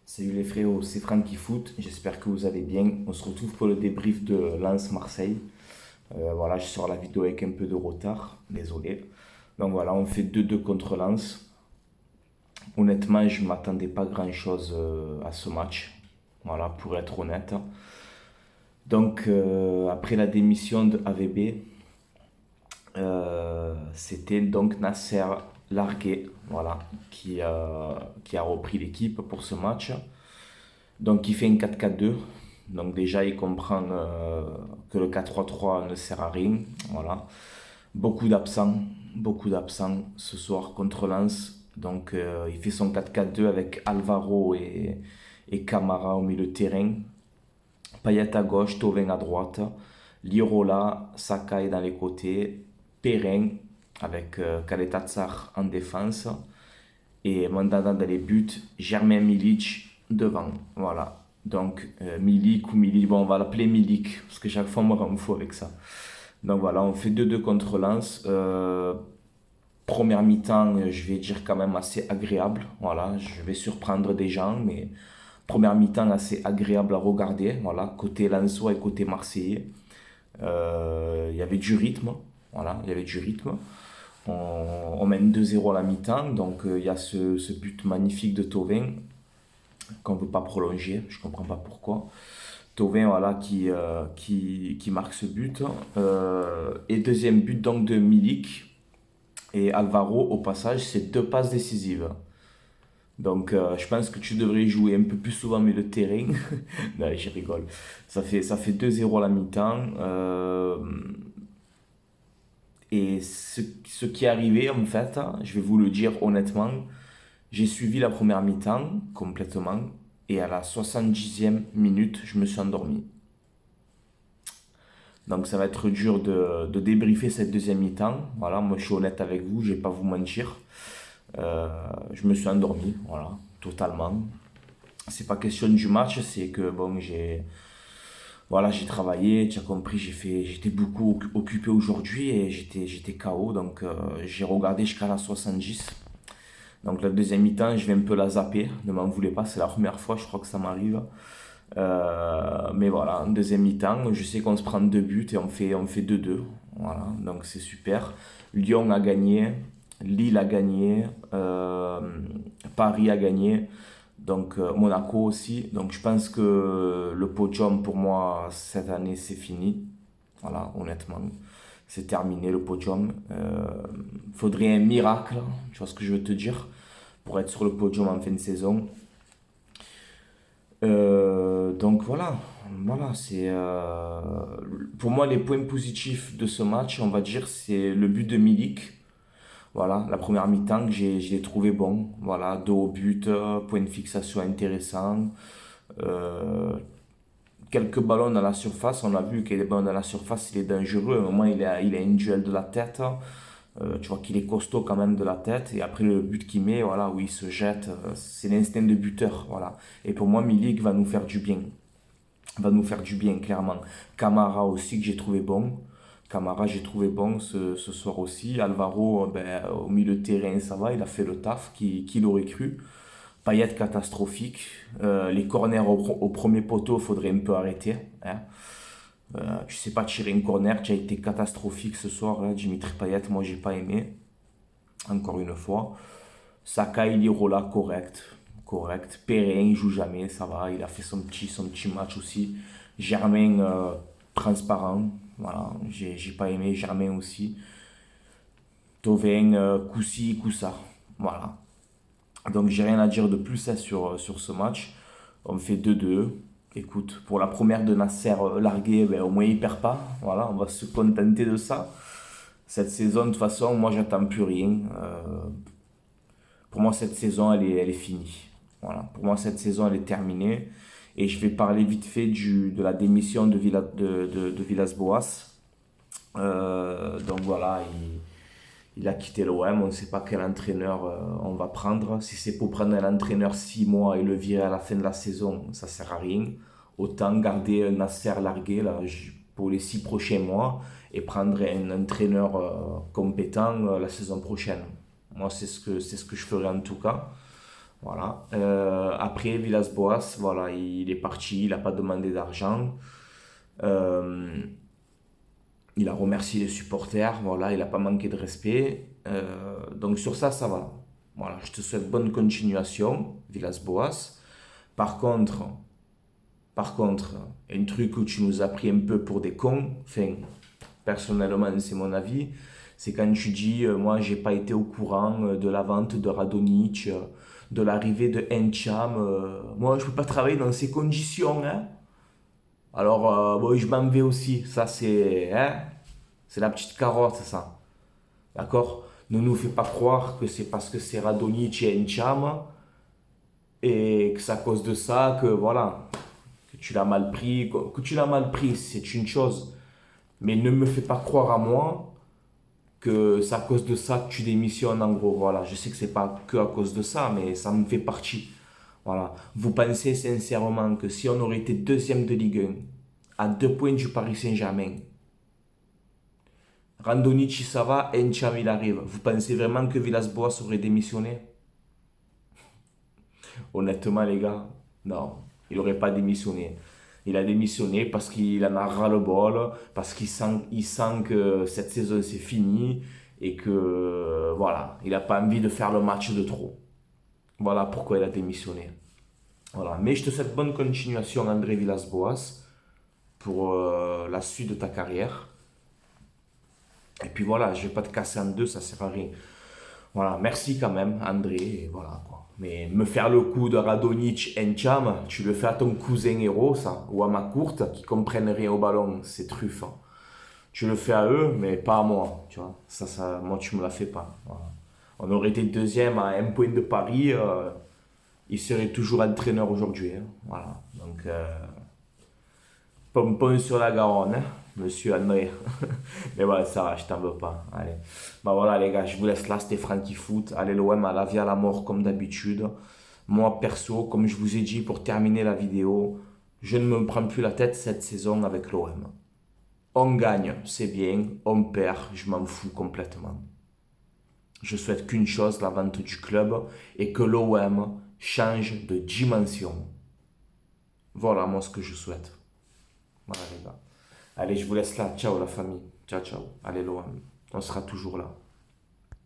Salut les frérots, c'est Francky Foot, j'espère que vous allez bien. On se retrouve pour le débrief de Lens-Marseille. Voilà, je sors la vidéo avec un peu de retard, désolé. Donc voilà, on fait 2-2 contre Lens. Honnêtement, je ne m'attendais pas grand-chose à ce match, voilà, pour être honnête. Donc après la démission de AVB, c'était donc Nasser Largué, voilà, qui a repris l'équipe pour ce match. Donc il fait un 4-4-2. Donc déjà il comprend que le 4-3-3 ne sert à rien. Voilà. Beaucoup d'absents ce soir contre Lens. Donc il fait son 4-4-2 avec Alvaro et Camara au milieu de terrain. Payet à gauche, Thauvin à droite. Lirola, Sakai dans les côtés. Perrin avec Kaletatsar en défense. Et Mandanda dans les buts, Germain Milic devant. Voilà. Donc Milik ou Milik, bon on va l'appeler Milik, parce que chaque fois on me rend fou avec ça. Donc voilà, on fait 2-2 contre Lens. Première mi-temps, je vais dire quand même assez agréable. Voilà, je vais surprendre des gens, mais première mi-temps assez agréable à regarder. Voilà, côté Lensois et côté Marseillais. Il y avait du rythme. Voilà, il y avait du rythme. On mène 2-0 à la mi-temps, donc il y a ce but magnifique de Thauvin qu'on ne veut pas prolonger, je ne comprends pas pourquoi. Thauvin, voilà, qui marque ce but. Et deuxième but donc de Milik et Alvaro, au passage, c'est deux passes décisives. Donc je pense que tu devrais jouer un peu plus souvent mais le terrain. Non, je rigole. Ça fait 2-0 à la mi-temps. Et ce qui est arrivé, en fait, je vais vous le dire honnêtement, j'ai suivi la première mi-temps complètement et à la 70e minute, je me suis endormi. Donc ça va être dur de débriefer cette deuxième mi-temps. Voilà, moi je suis honnête avec vous, je vais pas vous mentir. Je me suis endormi, voilà, totalement. C'est pas question du match, c'est que bon, j'ai travaillé, tu as compris, j'étais beaucoup occupé aujourd'hui et j'étais KO, donc j'ai regardé jusqu'à la 70. Donc la deuxième mi-temps, je vais un peu la zapper, ne m'en voulez pas, c'est la première fois, je crois que ça m'arrive. Mais voilà, en deuxième mi-temps, je sais qu'on se prend deux buts et on fait 2-2. Voilà, donc c'est super. Lyon a gagné, Lille a gagné, Paris a gagné, donc Monaco aussi. Donc je pense que le podium pour moi cette année c'est fini. Voilà, honnêtement, c'est terminé le podium. Faudrait un miracle, tu vois ce que je veux te dire, pour être sur le podium en fin de saison. Donc voilà, c'est pour moi les points positifs de ce match, on va dire, c'est le but de Milik. Voilà, la première mi-temps, je l'ai trouvé bon. Voilà, dos au but, point de fixation intéressant. Euh, Quelques ballons dans la surface, on a vu que les ballons dans la surface, il est dangereux. À un moment, il a une duel de la tête. Tu vois qu'il est costaud quand même de la tête. Et après, le but qu'il met, voilà, où il se jette, c'est l'instinct de buteur. Voilà. Et pour moi, Milik va nous faire du bien. Va nous faire du bien, clairement. Camara aussi, que j'ai trouvé bon. Camara, j'ai trouvé bon ce soir aussi. Alvaro, ben, au milieu de terrain, ça va, il a fait le taf, qui l'aurait cru. Payet catastrophique. Les corners au premier poteau, il faudrait un peu arrêter. Hein. Tu sais pas tirer un corner, tu as été catastrophique ce soir, hein, Dimitri Payet, moi j'ai pas aimé, encore une fois. Sakai, Lirola, correct, correct. Perrin, il joue jamais, ça va, il a fait son petit match aussi. Germain, transparent, voilà, j'ai pas aimé. Germain aussi. Thauvin, coup-ci, coup-ça, voilà. Donc j'ai rien à dire de plus hein, sur ce match. On fait 2-2. Écoute, pour la première de Nasser largué, ben, au moins il perd pas. Voilà, on va se contenter de ça. Cette saison, de toute façon, moi j'attends plus rien. Pour moi, cette saison, elle est finie. Voilà. Pour moi, cette saison, elle est terminée. Et je vais parler vite fait de la démission de Villas-Boas. Donc voilà, il a quitté l'OM. On ne sait pas quel entraîneur on va prendre. Si c'est pour prendre un entraîneur 6 mois et le virer à la fin de la saison, ça ne sert à rien. Autant garder un Nasser largué là, pour les 6 prochains mois et prendre un entraîneur compétent la saison prochaine. Moi, c'est ce que je ferai en tout cas. Voilà. après, Villas-Boas, voilà, il est parti, il n'a pas demandé d'argent. Euh, il a remercié les supporters, voilà, il n'a pas manqué de respect. Donc sur ça, ça va. Voilà, je te souhaite bonne continuation, Villas-Boas. Par contre, par contre, un truc où tu nous as pris un peu pour des cons, enfin, personnellement, c'est mon avis, c'est quand tu dis, moi, j'ai pas été au courant de la vente de Radonjic, de l'arrivée de Encham. Moi, je peux pas travailler dans ces conditions, hein. Alors, bon, je m'en vais aussi. Ça, c'est la petite carotte, ça. D'accord? Ne nous fais pas croire que c'est parce que c'est Radonjic et Encham et que c'est à cause de ça que, voilà, que tu l'as mal pris. Que tu l'as mal pris, c'est une chose. Mais ne me fais pas croire à moi que c'est à cause de ça que tu démissionnes, en gros. Voilà, je sais que c'est pas que à cause de ça, mais ça me fait partie. Voilà. Vous pensez sincèrement que si on aurait été deuxième de Ligue 1, à 2 points du Paris Saint-Germain, Randonici ça va, Encham il arrive, vous pensez vraiment que Villas-Boas aurait démissionné? Honnêtement, les gars, non, il n'aurait pas démissionné. Il a démissionné parce qu'il en a ras-le-bol, parce qu'il sent que cette saison c'est fini et que voilà, il n'a pas envie de faire le match de trop. Voilà pourquoi il a démissionné. Voilà. Mais je te souhaite bonne continuation, André Villas-Boas, pour la suite de ta carrière. Et puis voilà, je vais pas te casser en deux, ça sert à rien. Voilà, merci quand même, André, et voilà quoi. Mais me faire le coup de Radonjic Encham, tu le fais à ton cousin héros, ça, ou à ma courte, qui comprennent rien au ballon, c'est truffe, hein. Tu le fais à eux, mais pas à moi, tu vois. Moi, tu me la fais pas. Voilà. On aurait été deuxième à 1 point de Paris, il serait toujours entraîneur aujourd'hui, hein. Voilà, donc pompon sur la Garonne, hein, monsieur André. Mais voilà, ça va, je t'en veux pas. Allez. Bah voilà, les gars, je vous laisse là. C'était Frankie Foot. Allez, l'OM à la vie à la mort, comme d'habitude. Moi, perso, comme je vous ai dit pour terminer la vidéo, je ne me prends plus la tête cette saison avec l'OM. On gagne, c'est bien. On perd, je m'en fous complètement. Je souhaite qu'une chose, la vente du club, et que l'OM change de dimension. Voilà, moi, ce que je souhaite. Voilà, les gars. Allez, je vous laisse là. Ciao, la famille. Ciao, ciao. Allez, l'OM. On sera toujours là.